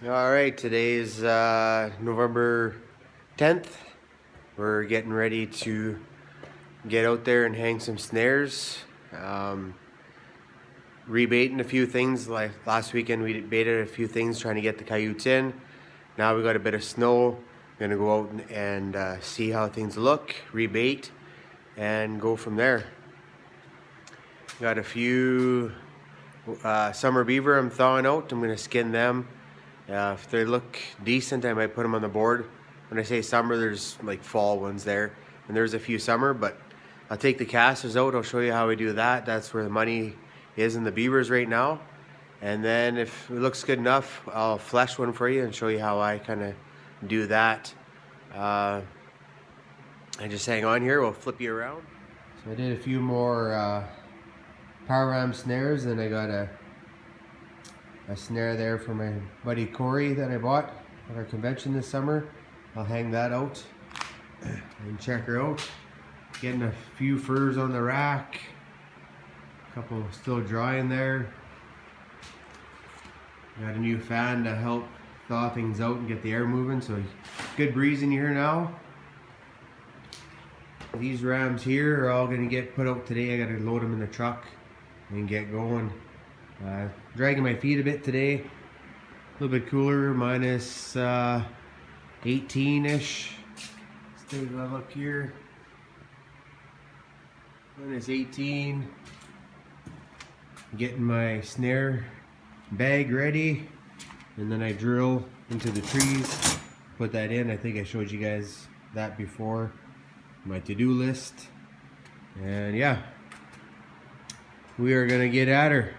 All right, today is November 10th. We're getting ready to get out there and hang some snares. Um, Rebaiting a few things. Like last weekend, we baited a few things trying to get the coyotes in. Now we got a bit of snow. We're gonna go out and see how things look, rebait, and go from there. Got a few summer beaver I'm thawing out. I'm gonna skin them. If they look decent, I might put them on the board. When I say summer, there's like fall ones there, and there's a few summer, but I'll take the casters out. I'll show you how we do that. That's where the money is in the beavers right now. And then if it looks good enough, I'll flesh one for you and show you how I kind of do that. And just hang on here, we'll flip you around. So I did a few more power ram snares, and I got a snare there for my buddy Corey that I bought at our convention this summer. I'll hang that out and check her out. Getting a few furs on the rack, a couple still drying there. Got a new fan to help thaw things out and get the air moving, so good breeze in here now. These rams here are all gonna get put out today. I gotta load them in the truck and get going. Dragging my feet a bit today. A little bit cooler, minus 18-ish. Let's take a look here. Minus 18. Getting my snare bag ready, and then I drill into the trees, put that in. I think I showed you guys that before. My to-do list. And yeah, we are gonna get at her.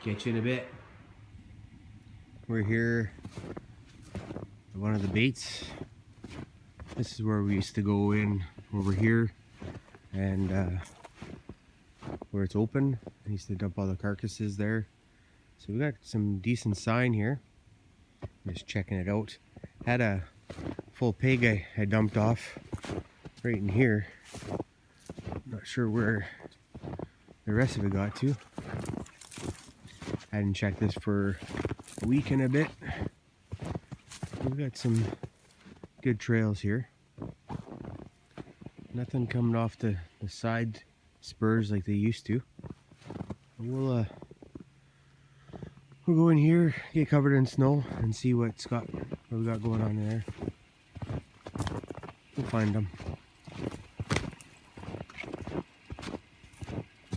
Catch you in a bit. We're here at one of the baits. This is where we used to go in over here, and where it's open. I used to dump all the carcasses there. So we got some decent sign here. I'm just checking it out. Had a full pig I dumped off right in here. Not sure where the rest of it got to. Hadn't checked this for a week and a bit. We've got some good trails here. Nothing coming off the side spurs like they used to. We'll go in here, get covered in snow, and see what we got going on there. We'll find them.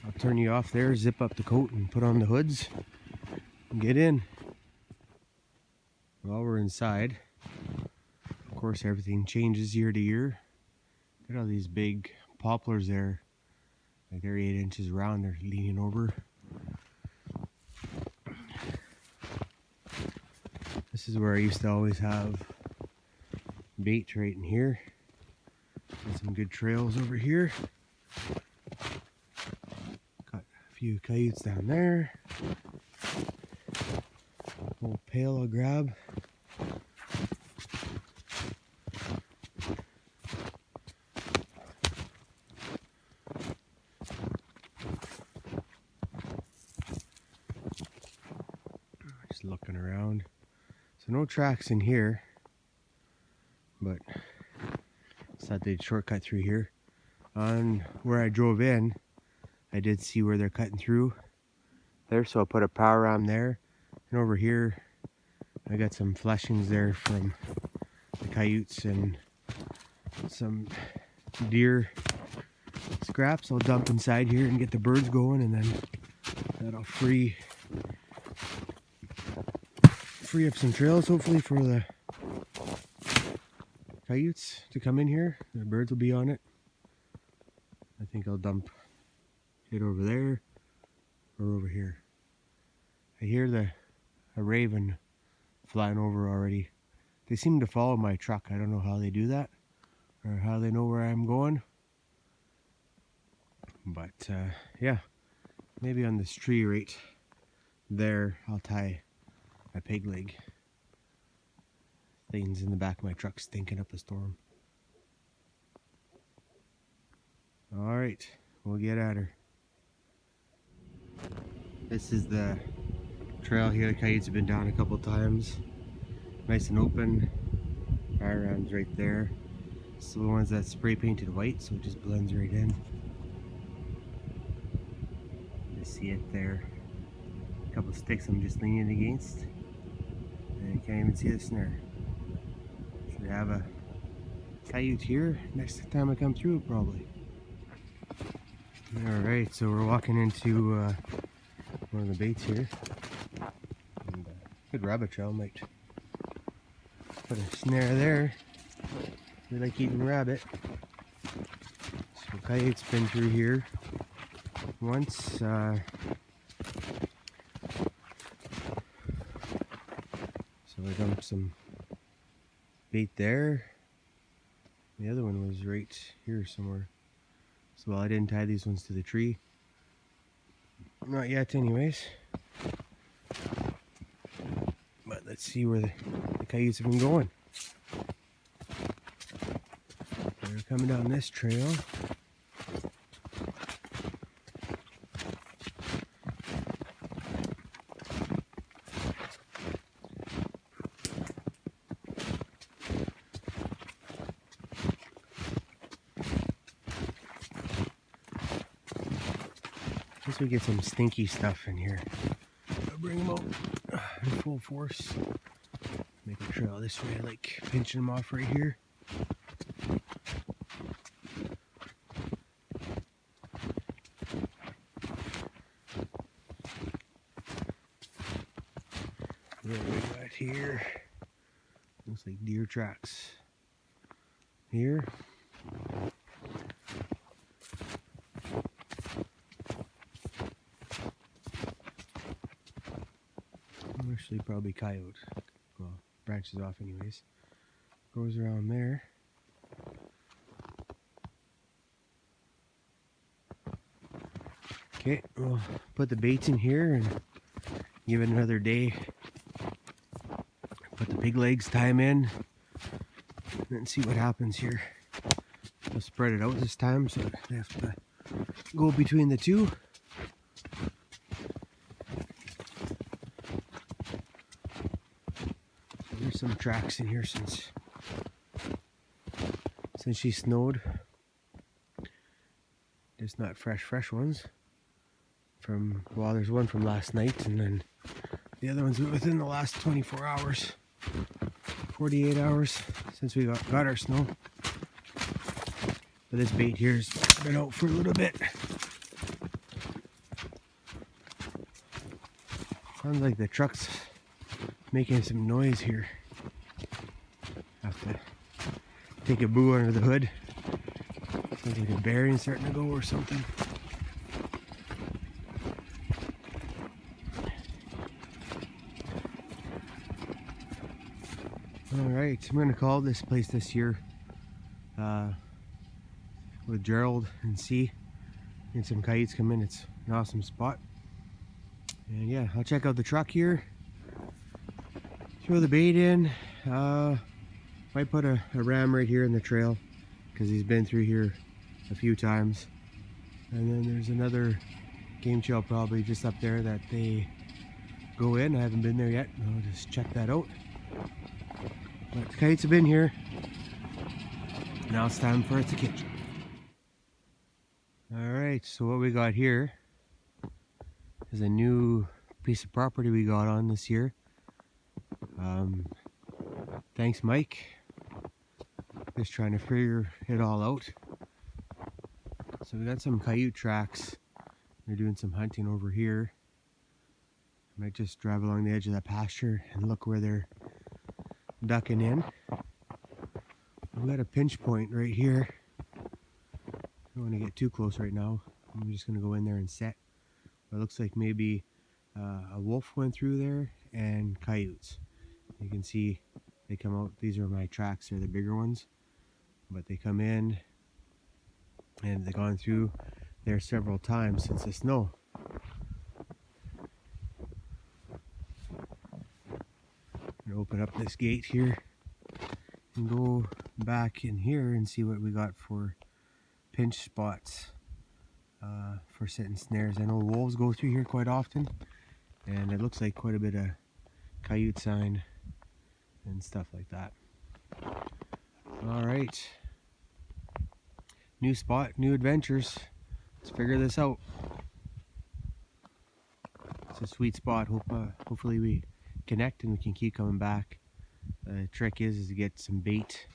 I'll turn you off there, zip up the coat, and put on the hoods, and get in. While we're inside, of course, everything changes year to year. Look at all these big poplars there. Like they're 8 inches around, they're leaning over. This is where I used to always have bait right in here. Got some good trails over here. Got a few coyotes down there. Little pail I'll grab. Just looking around. So no tracks in here, but I thought they'd shortcut through here. On where I drove in, I did see where they're cutting through there, so I'll put a power ram there. And over here, I got some fleshings there from the coyotes and some deer scraps. I'll dump inside here and get the birds going, and then that'll free up some trails, hopefully, for the coyotes to come in here. The birds will be on it. I think I'll dump it over there or over here. I hear a raven flying over already. They seem to follow my truck. I don't know how they do that or how they know where I'm going. But yeah, maybe on this tree right there, I'll tie my peg leg. Things in the back of my truck stinking up a storm. Alright, we'll get at her. This is the trail here. The coyotes have been down a couple times. Nice and open. Fire ram's right there. It's the ones that spray painted white, so it just blends right in. You see it there. A couple sticks I'm just leaning against. And you can't even see the snare. Should have a coyote here next time I come through, probably. Alright, so we're walking into one of the baits here. And, good rabbit trail, might put a snare there. We like eating rabbit. So coyote's been through here once. So I dumped some bait there. The other one was right here somewhere. So I didn't tie these ones to the tree. Not yet anyways. But let's see where the coyotes have been going. They're coming down this trail. Guess we get some stinky stuff in here. I'll bring them out in full force. Make a trail this way, like pinching them off right here. What we got here? Looks like deer tracks. Here. Actually, probably coyote. Well, branches off anyways. Goes around there. Okay, we'll put the baits in here and give it another day. Put the pig legs, tie them in, and then see what happens here. I'll spread it out this time so they have to go between the two. There's some tracks in here since she snowed. Just not fresh ones. Well, there's one from last night, and then the other one's within the last 24 hours, 48 hours since we got our snow. But this bait here's been out for a little bit. Sounds like the truck's making some noise here. Have to take a boo under the hood. Sounds like a bearing starting to go or something. Alright, I'm going to call this place this year with Gerald and see. And some coyotes come in. It's an awesome spot. And yeah, I'll check out the truck here. Throw the bait in. Might put a ram right here in the trail because he's been through here a few times. And then there's another game trail probably just up there that they go in. I haven't been there yet. I'll just check that out. But the kites have been here. Now it's time for it to catch. Alright, so what we got here is a new piece of property we got on this year. Thanks, Mike. Just trying to figure it all out. So we got some coyote tracks. They're doing some hunting over here. I might just drive along the edge of that pasture and look where they're ducking in. We got a pinch point right here. I don't want to get too close right now. I'm just going to go in there and set. But it looks like maybe a wolf went through there and coyotes. You can see they come out. These are my tracks. They're the bigger ones. But they come in and they've gone through there several times since the snow. I'm going to open up this gate here and go back in here and see what we got for pinch spots for setting snares. I know wolves go through here quite often, and it looks like quite a bit of coyote sign and stuff like that. All right, new spot, new adventures. Let's figure this out. It's a sweet spot. Hopefully we connect and we can keep coming back. The trick is to get some bait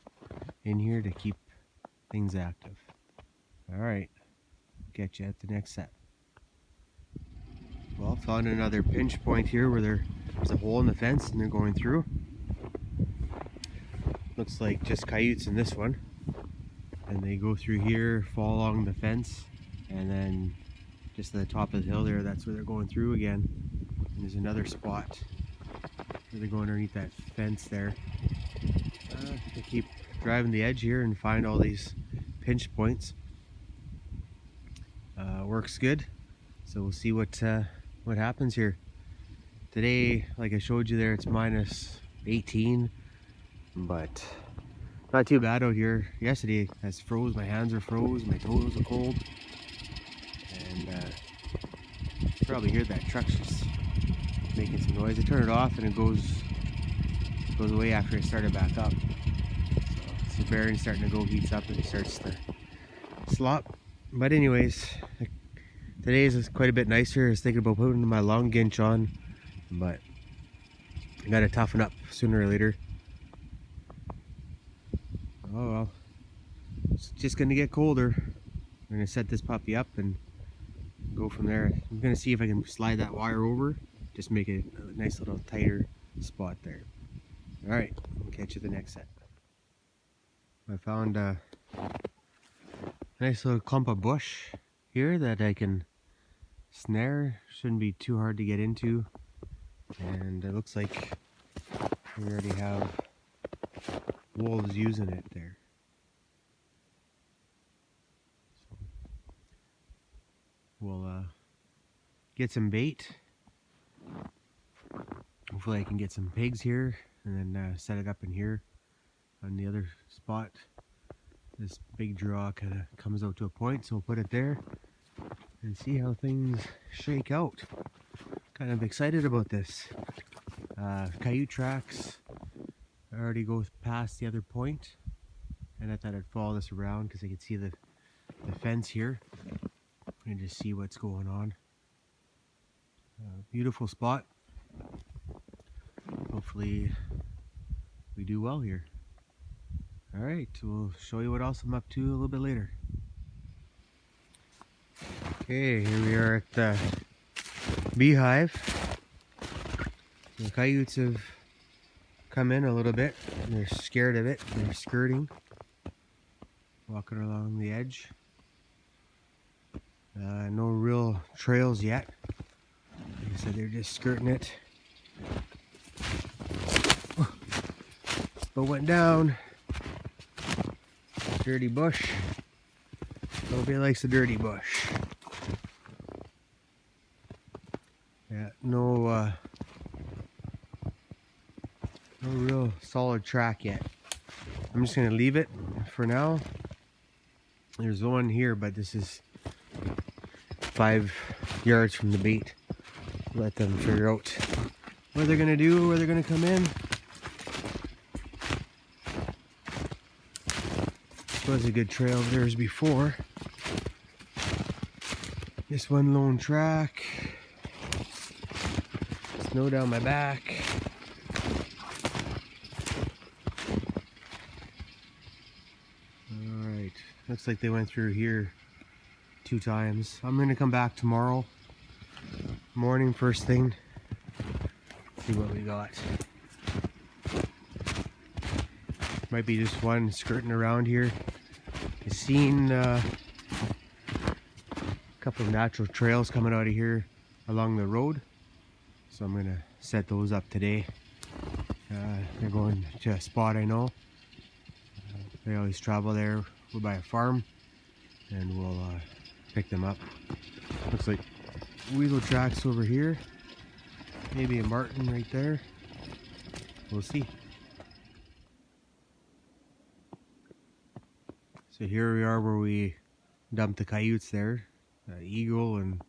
in here to keep things active. All right, catch you at the next set. Well, found another pinch point here where there's a hole in the fence and they're going through. Looks like just coyotes in this one. And they go through here, fall along the fence, and then just at the top of the hill there, that's where they're going through again. And there's another spot where they're going underneath that fence there. They keep driving the edge here and find all these pinch points. Works good. So we'll see what happens here. Today, like I showed you there, it's minus 18, but not too bad out here. Yesterday I was froze, my hands are froze, my toes are cold, and you probably hear that truck's just making some noise. I turn it off and it goes away after I start it back up. So the bearing's starting to go, heats up, and it starts to slop. But anyways, today's is quite a bit nicer. I was thinking about putting my long ginch on, but I gotta toughen up sooner or later. Oh well, it's just gonna get colder. I'm gonna set this puppy up and go from there. I'm gonna see if I can slide that wire over, just make it a nice little tighter spot there. All right, we'll catch you the next set. I found a nice little clump of bush here that I can snare. Shouldn't be too hard to get into, and it looks like we already have wolves using it there. So we'll get some bait. Hopefully I can get some pigs here and then set it up in here on the other spot. This big draw kind of comes out to a point, so we'll put it there and see how things shake out. Kind of excited about this. Coyote tracks already go past the other point, and I thought I'd follow this around because I could see the fence here and just see what's going on. Beautiful spot. Hopefully we do well here. Alright, we'll show you what else I'm up to a little bit later. Okay, here we are at the beehive. The coyotes have come in a little bit. They're scared of it. They're skirting, walking along the edge. No real trails yet. Like I said, they're just skirting it. But went down. Dirty bush. Nobody likes a dirty bush. Yeah, no real solid track yet. I'm just gonna leave it for now. There's one here, but this is 5 yards from the bait. Let them figure out what they're gonna do, where they're gonna come in. Was a good trail of theirs before. Just one lone track. Snow down my back. Alright, looks like they went through here 2 times. I'm gonna come back tomorrow morning first thing, see what we got. Might be just one skirting around here. I've seen a couple of natural trails coming out of here along the road, so I'm gonna set those up today. They're going to a spot I know. They always travel there. We're by a farm, and we'll pick them up. Looks like weasel tracks over here. Maybe a marten right there. We'll see. So here we are where we dumped the coyotes there. Eagle and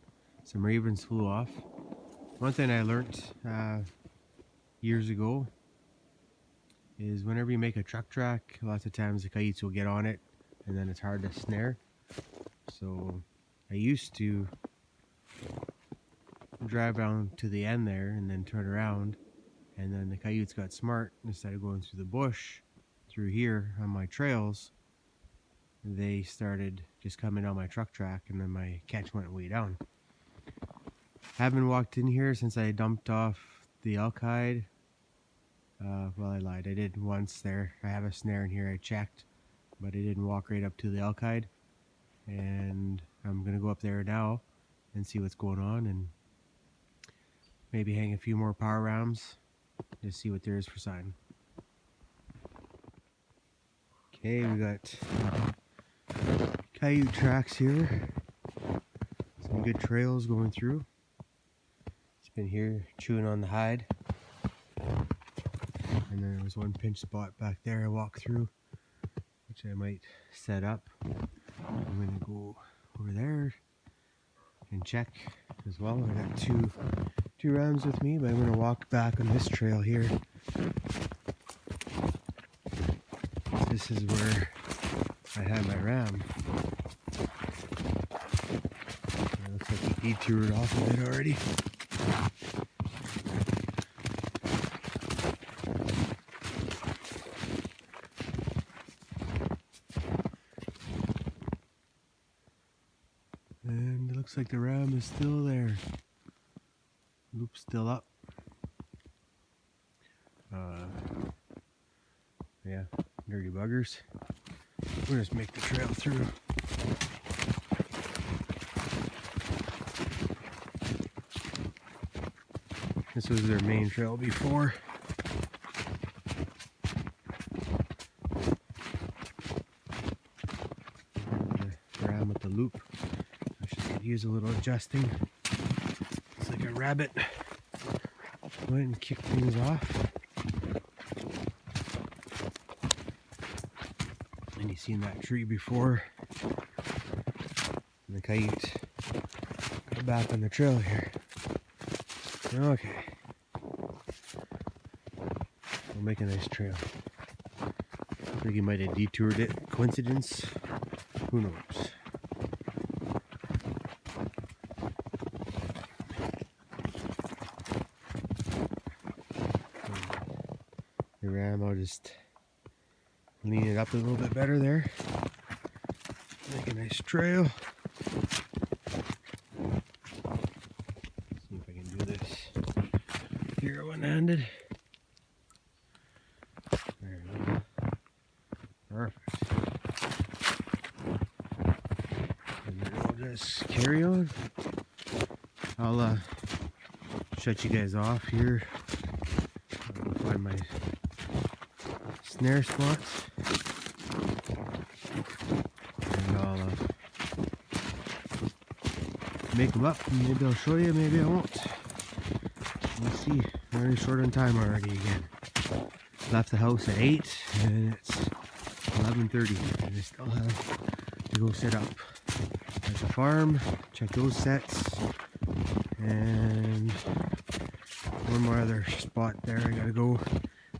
some ravens flew off. One thing I learned years ago is whenever you make a truck track, lots of times the coyotes will get on it and then it's hard to snare. So I used to drive down to the end there and then turn around, and then the coyotes got smart. Instead of going through the bush through here on my trails, they started just coming on my truck track, and then my catch went way down. Haven't walked in here since I dumped off the elk hide. Well, I lied. I did once there. I have a snare in here. I checked, but I didn't walk right up to the elk hide. And I'm going to go up there now and see what's going on, and maybe hang a few more power rams to see what there is for sign. Okay, we got coyote tracks here. Some good trails going through. It's been here chewing on the hide. And then there was one pinch spot back there I walked through, which I might set up. I'm going to go over there and check as well. I got two rams with me, but I'm going to walk back on this trail here. This is where I had my ram. It looks like he detoured off of it already. And it looks like the ram is still there. Loop's still up. Yeah, dirty buggers. We'll just make the trail through. This was their main trail before. The ram with the loop. I should could use a little adjusting. It's like a rabbit. Go ahead and kick things off. And you've seen that tree before. And the coyote got back on the trail here. Okay. We'll make a nice trail. I think he might have detoured it. Coincidence? Who knows? The ram, I'll just lean it up a little bit better there. Make a nice trail. See if I can do this here one-handed. There we go. Perfect. And then we'll just carry on. I'll shut you guys off here. I'll go find my snare spots. And I'll make them up. Maybe I'll show you, maybe I won't. We'll see. Running short on time already again. Left the house at 8 and it's 11:30 and I still have to go set up at the farm, check those sets, and one more other spot there I gotta go.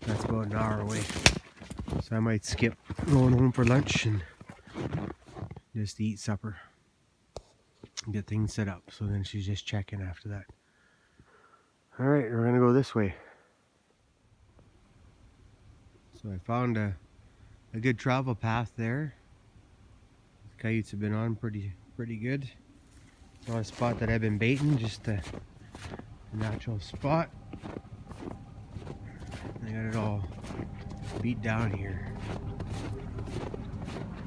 That's about an hour away. So I might skip going home for lunch and just eat supper and get things set up. So then she's just checking after that. Alright, we're gonna go this way. So I found a good travel path there. The coyotes have been on pretty good. It's not a spot that I've been baiting, just a natural spot. I got it all beat down here.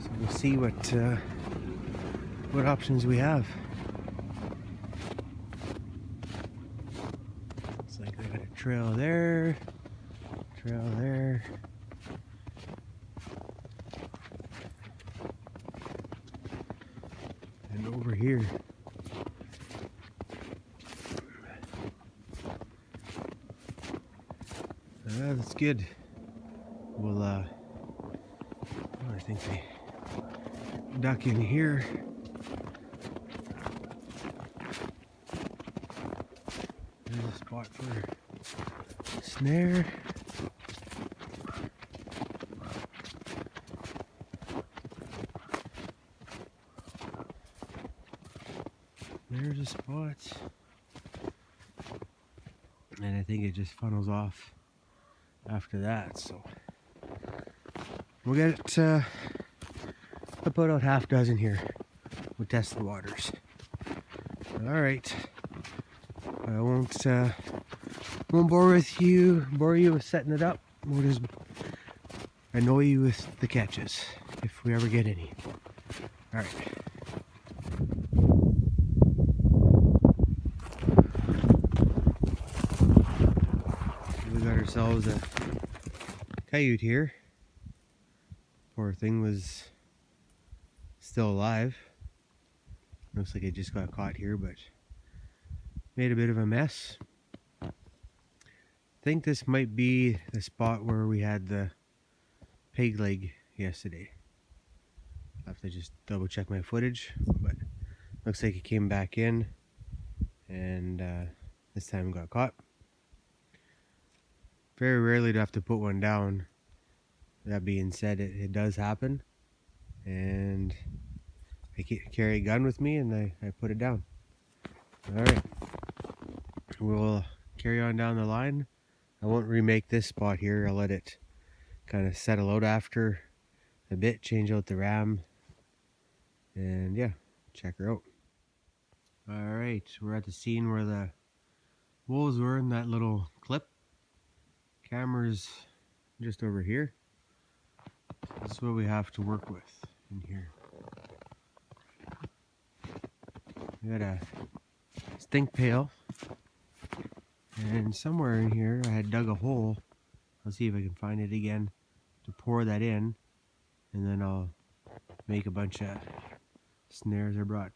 So we'll see what options we have. Looks like I got a trail there, trail there. And over here. That's good. We'll I think they duck in here. There's spot for snare. There's a spot. And I think it just funnels off after that, so we'll get it about half dozen here. We'll test the waters. Alright. I won't bore you with setting it up. We'll just annoy you with the catches if we ever get any. Alright. We got ourselves a coyote here. Poor thing was still alive. Looks like it just got caught here, but made a bit of a mess. I think this might be the spot where we had the peg leg yesterday. I'll have to just double check my footage, but looks like it came back in and this time got caught. Very rarely do I have to put one down. That being said, it does happen, and I carry a gun with me and I put it down. Alright, we'll carry on down the line. I won't remake this spot here. I'll let it kind of settle out after a bit, change out the ram, and yeah, check her out. Alright, we're at the scene where the wolves were in that little clip. Camera's just over here. This is what we have to work with in here. We got a stink pail, and somewhere in here I had dug a hole. I'll see if I can find it again to pour that in, and then I'll make a bunch of snares. I brought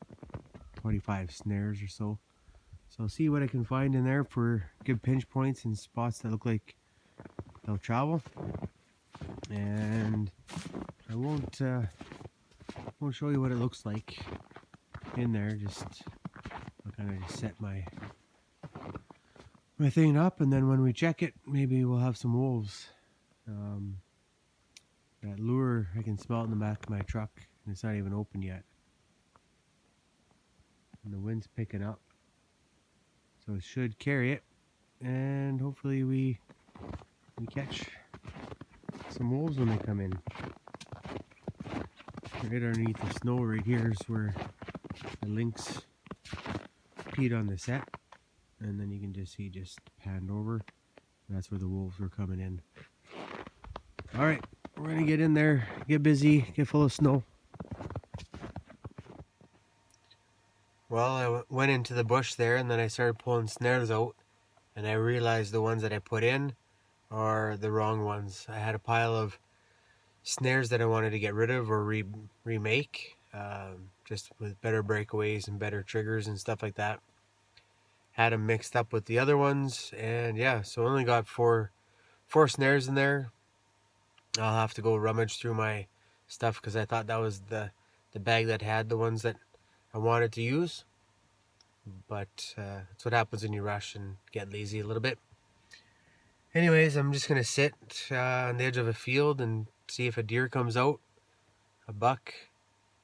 25 snares or so. So I'll see what I can find in there for good pinch points and spots that look like they'll travel. And I won't show you what it looks like in there. Just I'll kind of just set my thing up, and then when we check it, maybe we'll have some wolves. That lure, I can smell it in the back of my truck, and it's not even open yet. And the wind's picking up, so it should carry it, and hopefully we catch some wolves when they come in. Right underneath the snow right here is where the lynx peed on the set, and then you can just see just panned over. That's where the wolves were coming in. Alright, we're gonna get in there, get busy, get full of snow. Well, I went into the bush there, and then I started pulling snares out, and I realized the ones that I put in are the wrong ones. I had a pile of snares that I wanted to get rid of or remake, just with better breakaways and better triggers and stuff like that. Had them mixed up with the other ones, and yeah, so I only got four snares in there. I'll have to go rummage through my stuff because I thought that was the bag that had the ones that I wanted to use. But that's what happens when you rush and get lazy a little bit. Anyways, I'm just going to sit on the edge of a field and see if a deer comes out, a buck,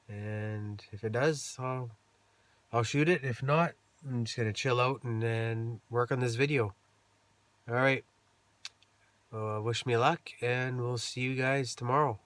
and if it does, I'll shoot it. If not, I'm just going to chill out and then work on this video. Alright, wish me luck, and we'll see you guys tomorrow.